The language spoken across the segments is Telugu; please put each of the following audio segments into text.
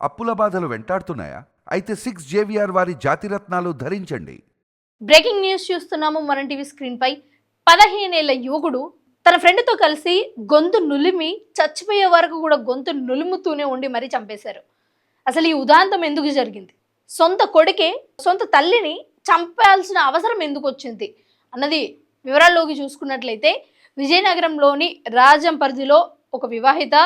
అప్పుల బాధలు వెంటాడుతున్నాయా? అయితే 6 జేవిఆర్ వారి జాతిరత్నాలు ధరించండి. బ్రేకింగ్ న్యూస్ చూస్తున్నాము మన టీవీ స్క్రీన్ పై. 15 ఏళ్ల యువకుడు తన ఫ్రెండ్తో కలిసి గొంతు నులిమి చచ్చిపోయే వరకు కూడా గొంతు నులుముతూనే ఉండి మరీ చంపేశారు. అసలు ఈ ఉదాంతం ఎందుకు జరిగింది? సొంత కొడుకే సొంత తల్లిని చంపాల్సిన అవసరం ఎందుకు వచ్చింది అన్నది వివరాల్లోకి చూసుకున్నట్లయితే, విజయనగరంలోని రాజం పరిధిలో ఒక వివాహిత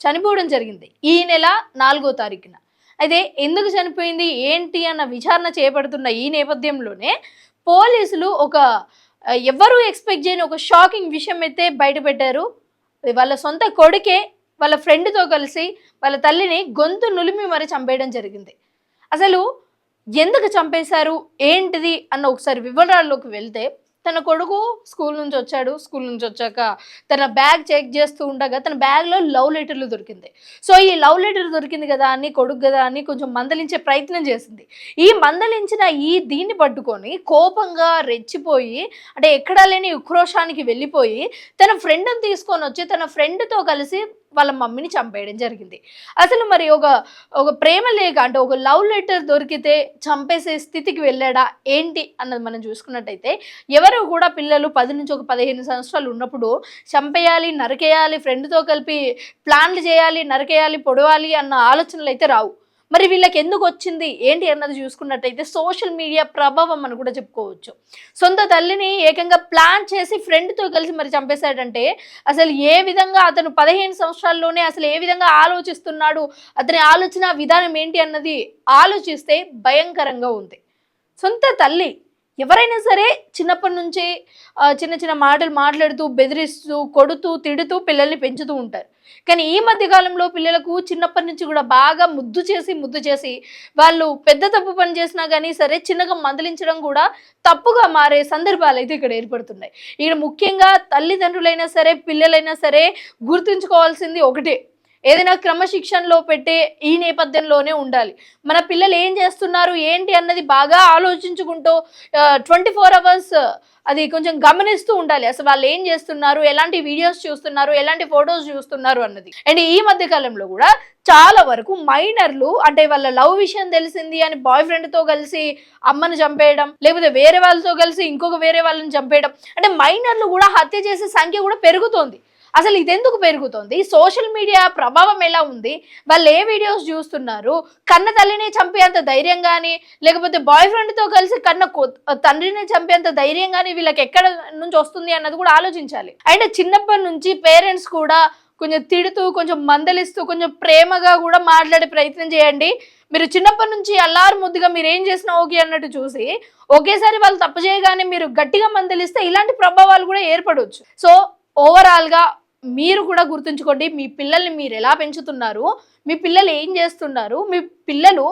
చనిపోవడం జరిగింది ఈ నెల 4వ తారీఖున. అయితే ఎందుకు చనిపోయింది ఏంటి అన్న విచారణ చేపడుతున్న ఈ నేపథ్యంలోనే పోలీసులు ఎవ్వరూ ఎక్స్పెక్ట్ చేయని ఒక షాకింగ్ విషయం అయితే బయటపెట్టారు. వాళ్ళ సొంత కొడుకే వాళ్ళ ఫ్రెండ్తో కలిసి వాళ్ళ తల్లిని గొంతు నులిమి మరి చంపేయడం జరిగింది. అసలు ఎందుకు చంపేశారు ఏంటిది అన్న ఒకసారి వివరాల్లోకి వెళ్తే, తన కొడుకు స్కూల్ నుంచి వచ్చాడు. స్కూల్ నుంచి వచ్చాక తన బ్యాగ్ చెక్ చేస్తూ ఉండగా తన బ్యాగ్లో లవ్ లెటర్లు దొరికింది. సో ఈ లవ్ లెటర్ దొరికింది కదా అని, కొడుకు కదా అని కొంచెం మందలించే ప్రయత్నం చేసింది. ఈ మందలించిన దీన్ని పట్టుకొని కోపంగా రెచ్చిపోయి, అంటే ఎక్కడా లేని ఉక్రోషానికి వెళ్ళిపోయి తన ఫ్రెండ్ని తీసుకొని వచ్చి తన ఫ్రెండ్తో కలిసి వాళ్ళ మమ్మీని చంపేయడం జరిగింది. అసలు మరి ఒక ప్రేమ లేక, అంటే ఒక లవ్ లెటర్ దొరికితే చంపేసే స్థితికి వెళ్ళాడా ఏంటి అన్నది మనం చూసుకున్నట్టయితే, ఎవరు కూడా పిల్లలు 10 నుంచి 15 సంవత్సరాలు ఉన్నప్పుడు చంపేయాలి, నరికేయాలి, ఫ్రెండ్తో కలిపి ప్లాన్లు చేయాలి, నరికేయాలి, పొడవాలి అన్న ఆలోచనలు అయితే రావు. మరి వీళ్ళకి ఎందుకు వచ్చింది ఏంటి అన్నది చూసుకున్నట్టయితే సోషల్ మీడియా ప్రభావం అని కూడా చెప్పుకోవచ్చు. సొంత తల్లిని ఏకంగా ప్లాన్ చేసి ఫ్రెండ్తో కలిసి మరి చంపేశాడంటే అసలు ఏ విధంగా అతను 15 సంవత్సరాల్లోనే అసలు ఏ విధంగా ఆలోచిస్తున్నాడు, అతని ఆలోచన విధానం ఏంటి అన్నది ఆలోచిస్తే భయంకరంగా ఉంది. సొంత తల్లి ఎవరైనా సరే చిన్నప్పటి నుంచి చిన్న చిన్న మాటలు మాట్లాడుతూ, బెదిరిస్తూ, కొడుతూ, తిడుతూ పిల్లల్ని పెంచుతూ ఉంటారు. కానీ ఈ మధ్య కాలంలో పిల్లలకు చిన్నప్పటి నుంచి కూడా బాగా ముద్దు చేసి వాళ్ళు పెద్ద తప్పు పని చేసినా కానీ సరే చిన్నగా మందలించడం కూడా తప్పుగా మారే సందర్భాలు అయితే ఇక్కడ ఏర్పడుతున్నాయి. ఇక్కడ ముఖ్యంగా తల్లిదండ్రులైనా సరే పిల్లలైనా సరే గుర్తుంచుకోవాల్సింది ఒకటే, ఏదైనా క్రమశిక్షణలో పెట్టే ఈ నేపథ్యంలోనే ఉండాలి. మన పిల్లలు ఏం చేస్తున్నారు ఏంటి అన్నది బాగా ఆలోచించుకుంటూ 24 అవర్స్ అది కొంచెం గమనిస్తూ ఉండాలి. అసలు వాళ్ళు ఏం చేస్తున్నారు, ఎలాంటి వీడియోస్ చూస్తున్నారు, ఎలాంటి ఫొటోస్ చూస్తున్నారు అన్నది. అండ్ ఈ మధ్య కాలంలో కూడా చాలా వరకు మైనర్లు, అంటే వాళ్ళ లవ్ విషయం తెలిసింది అని బాయ్ ఫ్రెండ్తో కలిసి అమ్మను చంపేయడం, లేకపోతే వేరే వాళ్ళతో కలిసి ఇంకొక వేరే వాళ్ళని చంపేయడం, అంటే మైనర్లు కూడా హత్య చేసే సంఖ్య కూడా పెరుగుతోంది. అసలు ఇదెందుకు పెరుగుతుంది? సోషల్ మీడియా ప్రభావం ఎలా ఉంది? వాళ్ళు ఏ వీడియోస్ చూస్తున్నారు? కన్న తల్లిని చంపేంత ధైర్యం కానీ, లేకపోతే బాయ్ ఫ్రెండ్తో కలిసి కన్న తండ్రిని చంపేంత ధైర్యం కానీ వీళ్ళకి ఎక్కడ నుంచి వస్తుంది అన్నది కూడా ఆలోచించాలి. అండ్ చిన్నప్పటి నుంచి పేరెంట్స్ కూడా కొంచెం తిడుతూ, కొంచెం మందలిస్తూ, కొంచెం ప్రేమగా కూడా మాట్లాడే ప్రయత్నం చేయండి. మీరు చిన్నప్పటి నుంచి అల్లారు ముద్దుగా మీరు ఏం చేసినా ఓకే అన్నట్టు చూసి ఒకేసారి వాళ్ళు తప్పు చేయగానే మీరు గట్టిగా మందలిస్తే ఇలాంటి ప్రభావాలు కూడా ఏర్పడవచ్చు. సో ఓవరాల్గా మీరు కూడా గుర్తుంచుకోండి, మీ పిల్లల్ని మీరు ఎలా పెంచుతున్నారు, మీ పిల్లలు ఏం చేస్తున్నారు, మీ పిల్లలు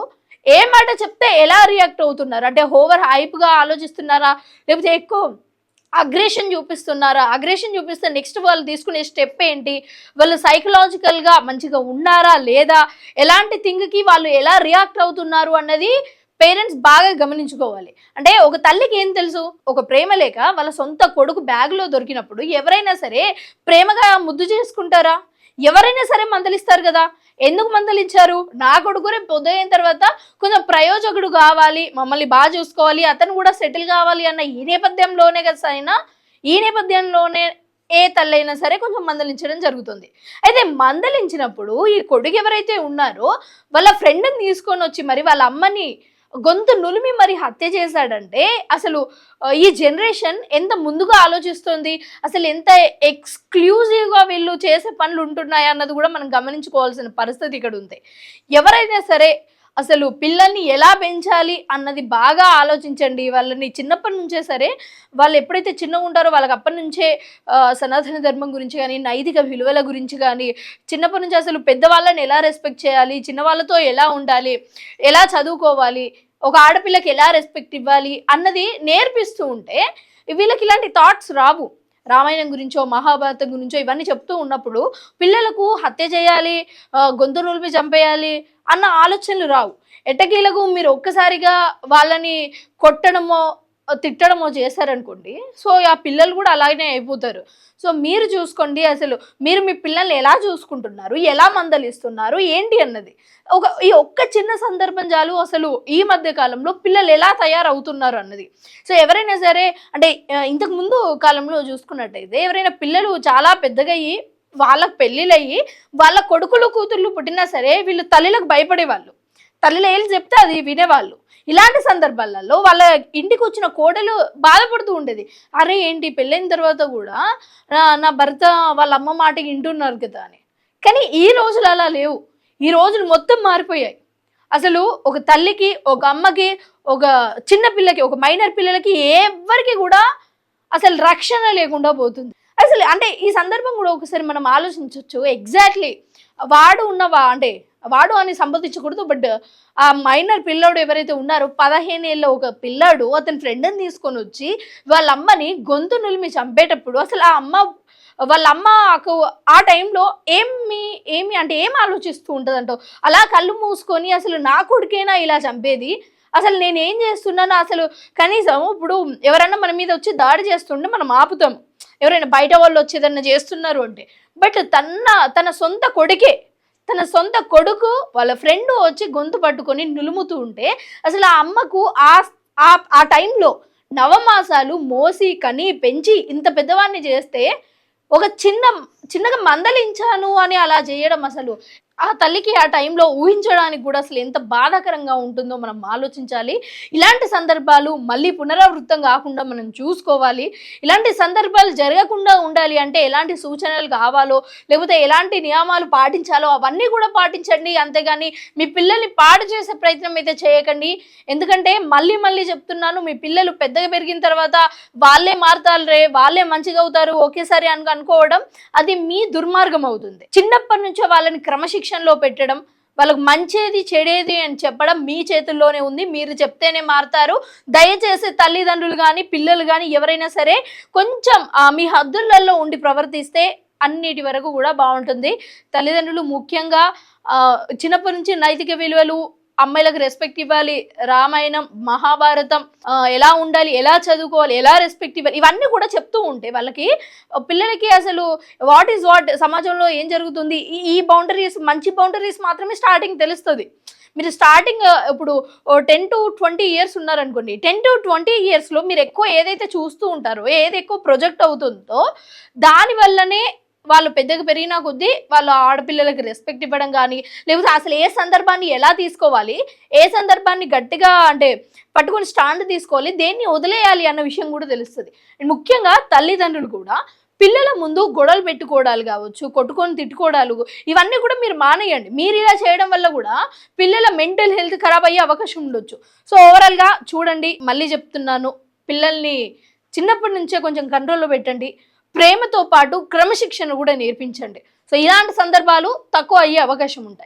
ఏ మాట చెప్తే ఎలా రియాక్ట్ అవుతున్నారు, అంటే ఓవర్ హైప్గా ఆలోచిస్తున్నారా, లేకపోతే ఎక్కువ అగ్రెషన్ చూపిస్తున్నారా? అగ్రెషన్ చూపిస్తే నెక్స్ట్ వాళ్ళు తీసుకునే స్టెప్ ఏంటి, వాళ్ళు సైకలాజికల్గా మంచిగా ఉన్నారా లేదా, ఎలాంటి థింగ్కి వాళ్ళు ఎలా రియాక్ట్ అవుతున్నారు అన్నది పేరెంట్స్ బాగా గమనించుకోవాలి. అంటే ఒక తల్లికి ఏం తెలుసు, ఒక ప్రేమ లేక వాళ్ళ సొంత కొడుకు బ్యాగ్లో దొరికినప్పుడు ఎవరైనా సరే ప్రేమగా ముద్దు చేసుకుంటారా? ఎవరైనా సరే మందలిస్తారు కదా. ఎందుకు మందలించారు? నా కొడుకు రేపు పొద్దుయిన తర్వాత కొంచెం ప్రయోజకుడు కావాలి, మమ్మల్ని బాగా చూసుకోవాలి, అతను కూడా సెటిల్ కావాలి అన్న ఈ నేపథ్యంలోనే కదా సరైన, ఈ నేపథ్యంలోనే ఏ తల్లైనా సరే కొంచెం మందలించడం జరుగుతుంది. అయితే మందలించినప్పుడు ఈ కొడుకు ఎవరైతే ఉన్నారో వాళ్ళ ఫ్రెండ్ని తీసుకొని వచ్చి మరి వాళ్ళ అమ్మని గొంతు నులిమి మరి హత్య చేశాడంటే అసలు ఈ జనరేషన్ ఎంత ముందుగా ఆలోచిస్తుంది, అసలు ఎంత ఎక్స్క్లూజివ్గా వీళ్ళు చేసే పనులు ఉంటున్నాయి అన్నది కూడా మనం గమనించుకోవాల్సిన పరిస్థితి ఇక్కడ ఉంది. ఎవరైనా సరే అసలు పిల్లల్ని ఎలా పెంచాలి అన్నది బాగా ఆలోచించండి. వాళ్ళని చిన్నప్పటి నుంచే సరే, వాళ్ళు ఎప్పుడైతే చిన్నగా ఉంటారో వాళ్ళకి అప్పటి నుంచే సనాతన ధర్మం గురించి కానీ, నైతిక విలువల గురించి కానీ, చిన్నప్పటి నుంచి అసలు పెద్దవాళ్ళని ఎలా రెస్పెక్ట్ చేయాలి, చిన్నవాళ్ళతో ఎలా ఉండాలి, ఎలా చదువుకోవాలి, ఒక ఆడపిల్లకి ఎలా రెస్పెక్ట్ ఇవ్వాలి అన్నది నేర్పిస్తూ ఉంటే వీళ్ళకి ఇలాంటి థాట్స్ రావు. రామాయణం గురించో మహాభారతం గురించో ఇవన్నీ చెప్తూ ఉన్నప్పుడు పిల్లలకు హత్య చేయాలి, గొంతు నులిపి చంపేయాలి అన్న ఆలోచనలు రావు. ఎట్టకీలకు మీరు ఒక్కసారిగా వాళ్ళని కొట్టడమో తిట్టడమో చేశారనుకోండి, సో ఆ పిల్లలు కూడా అలాగనే అయిపోతారు. సో మీరు చూసుకోండి, అసలు మీరు మీ పిల్లల్ని ఎలా చూసుకుంటున్నారు, ఎలా మందలిస్తున్నారు ఏంటి అన్నది. ఈ ఒక్క చిన్న సందర్భం చాలు అసలు ఈ మధ్య కాలంలో పిల్లలు ఎలా తయారవుతున్నారు అన్నది. సో ఎవరైనా సరే అంటే ఇంతకు ముందు కాలంలో చూసుకున్నట్టయితే ఎవరైనా పిల్లలు చాలా పెద్దగా అయ్యి వాళ్ళకి పెళ్ళిళ్ళయ్యి వాళ్ళ కొడుకులు కూతుర్లు పుట్టినా సరే వీళ్ళు తల్లిలకు భయపడేవాళ్ళు. తల్లిలో ఏళ్ళు చెప్తే అది వినేవాళ్ళు. ఇలాంటి సందర్భాలలో వాళ్ళ ఇంటికి వచ్చిన కోడలు బాధపడుతూ ఉండేది. అరే ఏంటి పెళ్ళైన తర్వాత కూడా నా భర్త వాళ్ళ అమ్మ మాటకి వింటున్నారు కదా అని. కానీ ఈ రోజులు అలా లేవు. ఈ రోజులు మొత్తం మారిపోయాయి. అసలు ఒక తల్లికి, ఒక అమ్మకి, ఒక చిన్న పిల్లకి, ఒక మైనర్ పిల్లలకి ఎవరికి కూడా అసలు రక్షణ లేకుండా పోతుంది. అసలు అంటే ఈ సందర్భం కూడా ఒకసారి మనం ఆలోచించవచ్చు. ఎగ్జాక్ట్లీ వాడు అని సంబోధించకూడదు, బట్ ఆ మైనర్ పిల్లోడు ఎవరైతే ఉన్నారో 15 ఏళ్ళ ఒక పిల్లాడు అతని ఫ్రెండ్ని తీసుకొని వచ్చి వాళ్ళ అమ్మని గొంతు నులిమి చంపేటప్పుడు అసలు వాళ్ళ అమ్మకు ఆ టైంలో ఏమి అంటే ఏం ఆలోచిస్తూ ఉంటుందంటో, అలా కళ్ళు మూసుకొని అసలు నా కొడుకేనా ఇలా చంపేది, అసలు నేనేం చేస్తున్నాను, అసలు కనీసం ఇప్పుడు ఎవరన్నా మన మీద వచ్చి దాడి చేస్తుంటే మనం ఆపుతాం, ఎవరైనా బయట వాళ్ళు వచ్చి ఏదన్నా చేస్తున్నారు అంటే. బట్ తన సొంత కొడుకు వాళ్ళ ఫ్రెండ్ వచ్చి గొంతు పట్టుకొని నులుముతూ ఉంటే అసలు ఆ అమ్మకు ఆ టైంలో నవమాసాలు మోసి కని పెంచి ఇంత పెద్దవాడిని చేస్తే ఒక చిన్నగా మందలించాను అని అలా చేయడం అసలు ఆ తల్లికి ఆ టైంలో ఊహించడానికి కూడా అసలు ఎంత బాధాకరంగా ఉంటుందో మనం ఆలోచించాలి. ఇలాంటి సందర్భాలు మళ్ళీ పునరావృతం కాకుండా మనం చూసుకోవాలి. ఇలాంటి సందర్భాలు జరగకుండా ఉండాలి అంటే ఎలాంటి సూచనలు కావాలో లేకపోతే ఎలాంటి నియమాలు పాటించాలో అవన్నీ కూడా పాటించండి. అంతేగాని మీ పిల్లల్ని పాడు చేసే ప్రయత్నం అయితే చేయకండి. ఎందుకంటే మళ్ళీ చెప్తున్నాను, మీ పిల్లలు పెద్దగా పెరిగిన తర్వాత వాళ్ళే మారుతారు, వాళ్ళే మంచిగా అవుతారు ఒకేసారి అనుకోవడం అది మీ దుర్మార్గం అవుతుంది. చిన్నప్పటి నుంచే వాళ్ళని క్రమశిక్షణలో పెట్టడం, వాళ్ళకు మంచిది చెడేది అని చెప్పడం మీ చేతుల్లోనే ఉంది. మీరు చెప్తేనే మారుతారు. దయచేసి తల్లిదండ్రులు కానీ పిల్లలు కానీ ఎవరైనా సరే కొంచెం మీ హద్దులలో ఉండి ప్రవర్తిస్తే అన్నిటి వరకు కూడా బాగుంటుంది. తల్లిదండ్రులు ముఖ్యంగా చిన్నప్పటి నుంచి నైతిక విలువలు, అమ్మాయిలకు రెస్పెక్ట్ ఇవ్వాలి, రామాయణం మహాభారతం ఎలా ఉండాలి, ఎలా చదువుకోవాలి, ఎలా రెస్పెక్ట్ ఇవ్వాలి, ఇవన్నీ కూడా చెప్తూ ఉంటే వాళ్ళకి పిల్లలకి అసలు వాట్ సమాజంలో ఏం జరుగుతుంది, ఈ బౌండరీస్ మంచి బౌండరీస్ మాత్రమే స్టార్టింగ్ తెలుస్తుంది. మీరు స్టార్టింగ్ ఇప్పుడు 10 to 20 ఇయర్స్ ఉన్నారనుకోండి, 10 to 20 ఇయర్స్లో మీరు ఎక్కువ ఏదైతే చూస్తూ ఉంటారో, ఏది ఎక్కువ ప్రొజెక్ట్ అవుతుందో దానివల్లనే వాళ్ళు పెద్దగా పెరిగినా కొద్దీ వాళ్ళు ఆడపిల్లలకి రెస్పెక్ట్ ఇవ్వడం కానీ లేకపోతే అసలు ఏ సందర్భాన్ని ఎలా తీసుకోవాలి, ఏ సందర్భాన్ని గట్టిగా అంటే పట్టుకొని స్టాండ్ తీసుకోవాలి, దేన్ని వదిలేయాలి అన్న విషయం కూడా తెలుస్తుంది. ముఖ్యంగా తల్లిదండ్రులు కూడా పిల్లల ముందు గొడవలు పెట్టుకోవడాలు కావచ్చు, కొట్టుకొని తిట్టుకోవడాలు, ఇవన్నీ కూడా మీరు మానేయండి. మీరు ఇలా చేయడం వల్ల కూడా పిల్లల మెంటల్ హెల్త్ ఖరాబ్ అయ్యే అవకాశం ఉండొచ్చు. సో ఓవరాల్గా చూడండి, మళ్ళీ చెప్తున్నాను, పిల్లల్ని చిన్నప్పటి నుంచే కొంచెం కంట్రోల్లో పెట్టండి. ప్రేమతో పాటు క్రమశిక్షణ కూడా నేర్పించండి. సో ఇలాంటి సందర్భాలు తక్కువ అయ్యే అవకాశం ఉంటాయి.